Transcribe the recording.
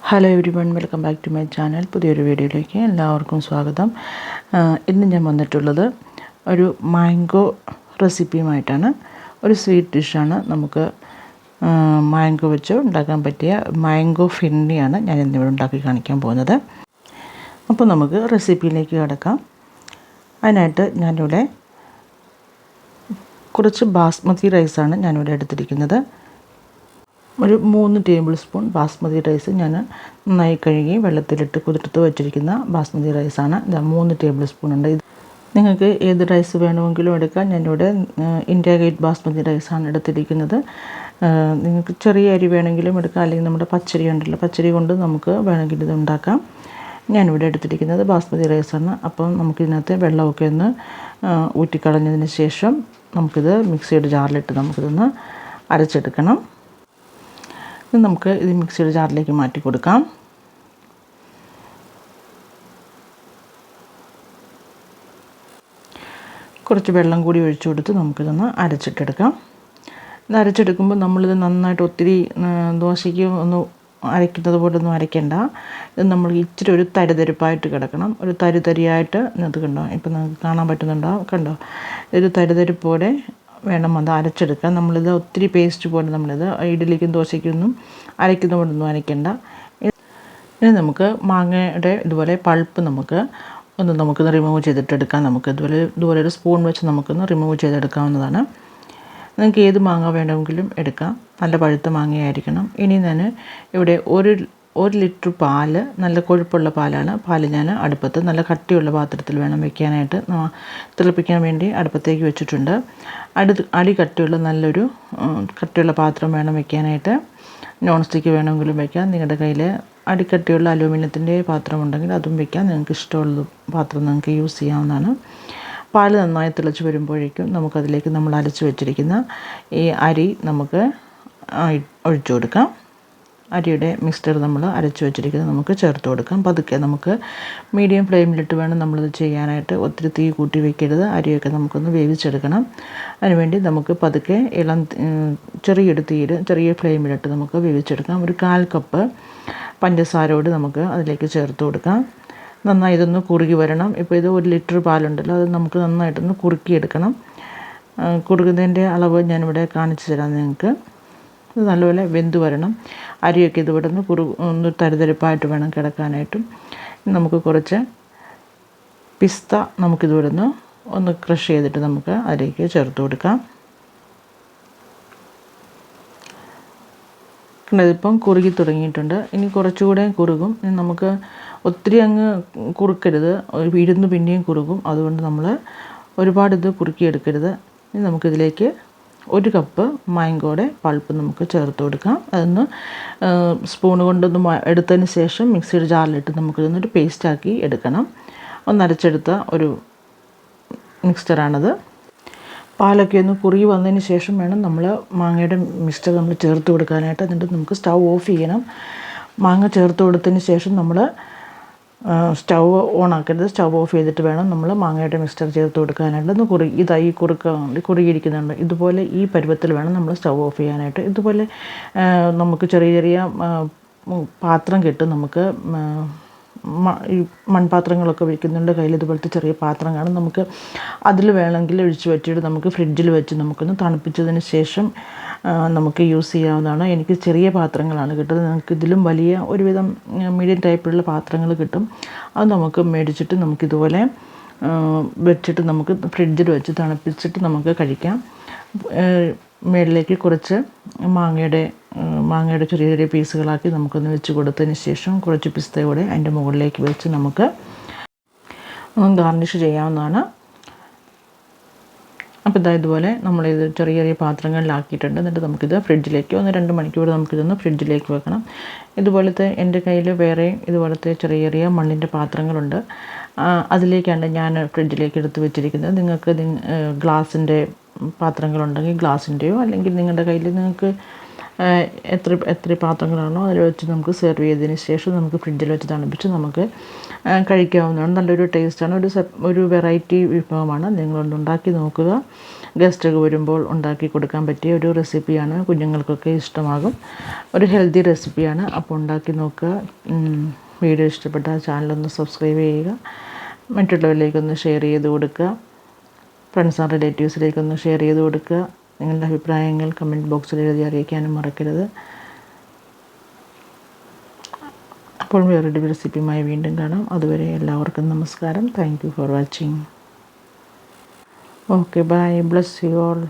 Hello everyone, welcome back to my channel. പുതിയൊരു വീഡിയോയിലേക്ക് എല്ലാവർക്കും സ്വാഗതം. ഇന്ന് ഞാൻ വന്നിട്ടുള്ളത് ഒരു മാംഗോ റെസിപ്പിയുമായിട്ടാണ്. ഒരു സ്വീറ്റ് ഡിഷാണ്. നമുക്ക് മാംഗോ വെച്ച് ഉണ്ടാക്കാൻ പറ്റിയ മാംഗോ ഫിർണിയാണ് ഞാൻ ഇന്നിവിടെ ഉണ്ടാക്കി കാണിക്കാൻ പോകുന്നത്. അപ്പോൾ നമുക്ക് റെസിപ്പിയിലേക്ക് കിടക്കാം. അതിനായിട്ട് ഞാനിവിടെ കുറച്ച് ബാസ്മതി റൈസാണ് ഞാനിവിടെ എടുത്തിരിക്കുന്നത്. ഒരു 3 ടേബിൾ സ്പൂൺ ബാസ്മതി റൈസ് ഞാൻ നന്നായി കഴുകി വെള്ളത്തിലിട്ട് കുതിർത്ത് വെച്ചിരിക്കുന്ന ബാസ്മതി റൈസാണ്. ഇത് 3 ടേബിൾ സ്പൂൺ ഉണ്ട്. ഇത് നിങ്ങൾക്ക് ഏത് റൈസ് വേണമെങ്കിലും എടുക്കാം. ഞാനിവിടെ ഇന്ത്യ ഗേറ്റ് ബാസ്മതി റൈസാണ് എടുത്തിരിക്കുന്നത്. നിങ്ങൾക്ക് ചെറിയ അരി വേണമെങ്കിലും എടുക്കാം, അല്ലെങ്കിൽ നമ്മുടെ പച്ചരി ഉണ്ടല്ലോ, പച്ചരി കൊണ്ട് നമുക്ക് വേണമെങ്കിൽ ഇത് ഉണ്ടാക്കാം. ഞാനിവിടെ എടുത്തിരിക്കുന്നത് ബാസ്മതി റൈസാണ്. അപ്പം നമുക്കിതിനകത്ത് വെള്ളമൊക്കെ ഒന്ന് ഊറ്റിക്കളഞ്ഞതിന് ശേഷം നമുക്കിത് മിക്സിയുടെ ജാറിലിട്ട് നമുക്കിതൊന്ന് അരച്ചെടുക്കണം. നമുക്ക് ഇത് മിക്സിയുടെ ജാറിലേക്ക് മാറ്റി കൊടുക്കാം. കുറച്ച് വെള്ളം കൂടി ഒഴിച്ചു കൊടുത്ത് നമുക്കിതൊന്ന് അരച്ചിട്ടെടുക്കാം. ഇത് അരച്ചെടുക്കുമ്പോൾ നമ്മളിത് നന്നായിട്ട് ഒത്തിരി ദോശയ്ക്ക് ഒന്ന് അരയ്ക്കുന്നത് പോലെ ഒന്നും അരയ്ക്കേണ്ട. ഇത് നമ്മൾ ഇച്ചിരി ഒരു തരിതരിപ്പായിട്ട് കിടക്കണം. ഒരു തരിതരിയായിട്ട് ഇത് കണ്ടോ, ഇപ്പം നമുക്ക് കാണാൻ പറ്റുന്നുണ്ടോ? കണ്ടോ, ഒരു തരിതരിപ്പ് പോലെ വേണം അത് അരച്ചെടുക്കാൻ. നമ്മളിത് ഒത്തിരി പേസ്റ്റ് പോലെ നമ്മളിത് ഇഡ്ഡലിക്കും ദോശയ്ക്കൊന്നും അരയ്ക്കുന്ന പോലെ ഒന്നും അരയ്ക്കേണ്ട. ഇനി നമുക്ക് മാങ്ങയുടെ ഇതുപോലെ പൾപ്പ് നമുക്കൊന്ന് റിമൂവ് ചെയ്തിട്ടെടുക്കാം. നമുക്ക് ഇതുപോലെ ഒരു സ്പൂൺ വെച്ച് നമുക്കൊന്ന് റിമൂവ് ചെയ്തെടുക്കാവുന്നതാണ്. നിങ്ങൾക്ക് ഏത് മാങ്ങ വേണമെങ്കിലും എടുക്കാം. നല്ല പഴുത്ത മാങ്ങയായിരിക്കണം. ഇനി ഞാൻ ഇവിടെ ഒരു ലിറ്റർ പാല്, നല്ല കൊഴുപ്പുള്ള പാലാണ്. പാല് ഞാൻ അടുപ്പത്ത് നല്ല കട്ടിയുള്ള പാത്രത്തിൽ വേണം വെക്കാനായിട്ട്. തിളപ്പിക്കാൻ വേണ്ടി അടുപ്പത്തേക്ക് വെച്ചിട്ടുണ്ട്. അടി കട്ടിയുള്ള നല്ലൊരു കട്ടിയുള്ള പാത്രം വേണം വെക്കാനായിട്ട്. നോൺ സ്റ്റിക്ക് വേണമെങ്കിലും വയ്ക്കാം. നിങ്ങളുടെ കയ്യിൽ അടിക്കട്ടിയുള്ള അലൂമിനിയത്തിൻ്റെ പാത്രം ഉണ്ടെങ്കിൽ അതും വയ്ക്കാം. നിങ്ങൾക്ക് ഇഷ്ടമുള്ള പാത്രം നിങ്ങൾക്ക് യൂസ് ചെയ്യാവുന്നതാണ്. പാല് നന്നായി തിളച്ച് വരുമ്പോഴേക്കും നമുക്കതിലേക്ക് നമ്മൾ അരച്ച് വെച്ചിരിക്കുന്ന ഈ അരി നമുക്ക് ഒഴിച്ചു കൊടുക്കാം. അരിയുടെ മിക്സ്ചർ നമ്മൾ അരച്ച് വെച്ചിരിക്കുന്നത് നമുക്ക് ചേർത്ത് കൊടുക്കാം. പതുക്കെ നമുക്ക് മീഡിയം ഫ്ലെയിമിലിട്ട് വേണം നമ്മളിത് ചെയ്യാനായിട്ട്. ഒത്തിരി തീ കൂട്ടി വയ്ക്കരുത്. അരിയൊക്കെ നമുക്കൊന്ന് വേവിച്ചെടുക്കണം. അതിനുവേണ്ടി നമുക്ക് പതുക്കെ ചെറിയൊരു തീയിൽ ചെറിയ ഫ്ലെയിമിലിട്ട് നമുക്ക് വേവിച്ചെടുക്കാം. ഒരു 1/4 കപ്പ് പഞ്ചസാരയോട് നമുക്ക് അതിലേക്ക് ചേർത്ത് കൊടുക്കാം. നന്നായി ഇതൊന്ന് കുറുകി വരണം. ഇപ്പോൾ ഇത് 1 ലിറ്റർ പാലുണ്ടല്ലോ, അത് നമുക്ക് നന്നായിട്ടൊന്ന് കുറുക്കിയെടുക്കണം. കുറുകുന്നതിൻ്റെ അളവ് ഞാനിവിടെ കാണിച്ചു തരാം നിങ്ങൾക്ക്. ഇത് നല്ലപോലെ വെന്ത് വരണം. അരിയൊക്കെ ഇതിവിടെ നിന്ന് ഒന്ന് തരിതരിപ്പായിട്ട് വേണം കിടക്കാനായിട്ടും. നമുക്ക് കുറച്ച് പിസ്ത നമുക്കിതിവിടെ നിന്ന് ഒന്ന് ക്രഷ് ചെയ്തിട്ട് നമുക്ക് അതിലേക്ക് ചേർത്ത് കൊടുക്കാം. ഇതിപ്പം കുറുകി തുടങ്ങിയിട്ടുണ്ട്. ഇനി കുറച്ചുകൂടെ കുറുകും. നമുക്ക് ഒത്തിരി അങ്ങ് കുറുക്കരുത്, ഇരുന്ന് പിന്നെയും കുറുകും. അതുകൊണ്ട് നമ്മൾ ഒരുപാട് ഇത് കുറുക്കിയെടുക്കരുത്. ഇനി നമുക്കിതിലേക്ക് 1 കപ്പ് മാംഗോയുടെ പൾപ്പ് നമുക്ക് ചേർത്ത് കൊടുക്കാം. അതൊന്ന് സ്പൂൺ കൊണ്ടൊന്ന് എടുത്തതിന് ശേഷം മിക്സിയുടെ ജാറിലിട്ട് നമുക്കിതൊന്നൊരു പേസ്റ്റാക്കി എടുക്കണം. അരച്ചെടുത്ത ഒരു മിക്സ്ചറാണത്. പാലൊക്കെ ഒന്ന് കുറുകി വന്നതിന് ശേഷം വേണം നമ്മൾ മാങ്ങയുടെ മിക്സ്ചർ നമ്മൾ ചേർത്ത് കൊടുക്കാനായിട്ട്. എന്നിട്ട് നമുക്ക് സ്റ്റൗ ഓഫ് ചെയ്യണം. മാങ്ങ ചേർത്ത് കൊടുത്തതിന് ശേഷം നമ്മൾ സ്റ്റൗ ഓൺ ആക്കരുത്. സ്റ്റൗ ഓഫ് ചെയ്തിട്ട് വേണം നമ്മൾ മാങ്ങയുടെ മിക്സ്ചർ ചേർത്ത് കൊടുക്കാനായിട്ട്. ഒന്ന് ഇതായി കുറുകിയിരിക്കുന്നുണ്ട്. ഇതുപോലെ ഈ പരുവത്തിൽ വേണം നമ്മൾ സ്റ്റൗ ഓഫ് ചെയ്യാനായിട്ട്. ഇതുപോലെ നമുക്ക് ചെറിയ പാത്രം കിട്ടും. നമുക്ക് ഈ മൺപാത്രങ്ങളൊക്കെ വയ്ക്കുന്നുണ്ട് കയ്യിൽ. ഇതുപോലത്തെ ചെറിയ പാത്രം കാണും. നമുക്ക് അതിൽ വേണമെങ്കിൽ ഒഴിച്ച് വെച്ചിട്ട് നമുക്ക് ഫ്രിഡ്ജിൽ വെച്ച് നമുക്കൊന്ന് തണുപ്പിച്ചതിന് ശേഷം നമുക്ക് യൂസ് ചെയ്യാവുന്നതാണ്. എനിക്ക് ചെറിയ പാത്രങ്ങളാണ് കിട്ടുന്നത്. നമുക്ക് ഇതിലും വലിയ ഒരുവിധം മീഡിയം ടൈപ്പിലുള്ള പാത്രങ്ങൾ കിട്ടും. അത് നമുക്ക് മേടിച്ചിട്ട് നമുക്കിതുപോലെ വെച്ചിട്ട് നമുക്ക് ഫ്രിഡ്ജിൽ വെച്ച് തണുപ്പിച്ചിട്ട് നമുക്ക് കഴിക്കാം. മുകളിലേക്ക് കുറച്ച് മാങ്ങയുടെ ചെറിയ പീസുകളാക്കി നമുക്കൊന്ന് വെച്ച് കൊടുത്തതിന് ശേഷം കുറച്ച് പിസ്തയോടെ അതിൻ്റെ മുകളിലേക്ക് വെച്ച് നമുക്ക് ഗാർണിഷ് ചെയ്യാവുന്നതാണ്. അപ്പോൾ ഇതുപോലെ നമ്മളിത് ചെറിയ പാത്രങ്ങളിലാക്കിയിട്ടുണ്ട്. എന്നിട്ട് നമുക്കിത് ഫ്രിഡ്ജിലേക്ക് 1-2 മണിക്കൂർ നമുക്കിതൊന്ന് ഫ്രിഡ്ജിലേക്ക് വെക്കണം. ഇതുപോലത്തെ എൻ്റെ കയ്യിൽ വേറെ ഇതുപോലത്തെ ചെറിയ മണ്ണിൻ്റെ പാത്രങ്ങളുണ്ട്. അതിലേക്കാണ് ഞാൻ ഫ്രിഡ്ജിലേക്ക് എടുത്ത് വെച്ചിരിക്കുന്നത്. നിങ്ങൾക്ക് ഗ്ലാസിൻ്റെ പാത്രങ്ങളുണ്ടെങ്കിൽ ഗ്ലാസിൻ്റെയോ, അല്ലെങ്കിൽ നിങ്ങളുടെ കയ്യിൽ നിങ്ങൾക്ക് എത്ര പാത്രങ്ങളാണോ അതിൽ വെച്ച് നമുക്ക് സെർവ് ചെയ്തതിന് ശേഷം നമുക്ക് ഫ്രിഡ്ജിൽ വെച്ച് തണുപ്പിച്ച് നമുക്ക് കഴിക്കാവുന്നതാണ്. നല്ലൊരു ടേസ്റ്റാണ്. ഒരു വെറൈറ്റി വിഭവമാണ്. നിങ്ങളൊന്ന് ഉണ്ടാക്കി നോക്കുക. ഗസ്റ്റൊക്കെ വരുമ്പോൾ ഉണ്ടാക്കി കൊടുക്കാൻ പറ്റിയ ഒരു റെസിപ്പിയാണ്. കുഞ്ഞുങ്ങൾക്കൊക്കെ ഇഷ്ടമാകും. ഒരു ഹെൽത്തി റെസിപ്പിയാണ്. അപ്പോൾ ഉണ്ടാക്കി നോക്കുക. വീഡിയോ ഇഷ്ടപ്പെട്ടാൽ ചാനലൊന്ന് സബ്സ്ക്രൈബ് ചെയ്യുക. മറ്റുള്ളവരിലേക്കൊന്ന് ഷെയർ ചെയ്ത് കൊടുക്കുക. ഫ്രണ്ട്സ് ആൻഡ് റിലേറ്റീവ്സിലേക്കൊന്ന് ഷെയർ ചെയ്ത് കൊടുക്കുക. നിങ്ങളുടെ അഭിപ്രായങ്ങൾ കമൻറ്റ് ബോക്സിൽ എഴുതി അറിയിക്കാനും മറക്കരുത്. അപ്പോൾ വേറൊരു റെസിപ്പിയുമായി വീണ്ടും കാണാം. അതുവരെ എല്ലാവർക്കും നമസ്കാരം. Thank you for watching. Okay, bye. Bless you all.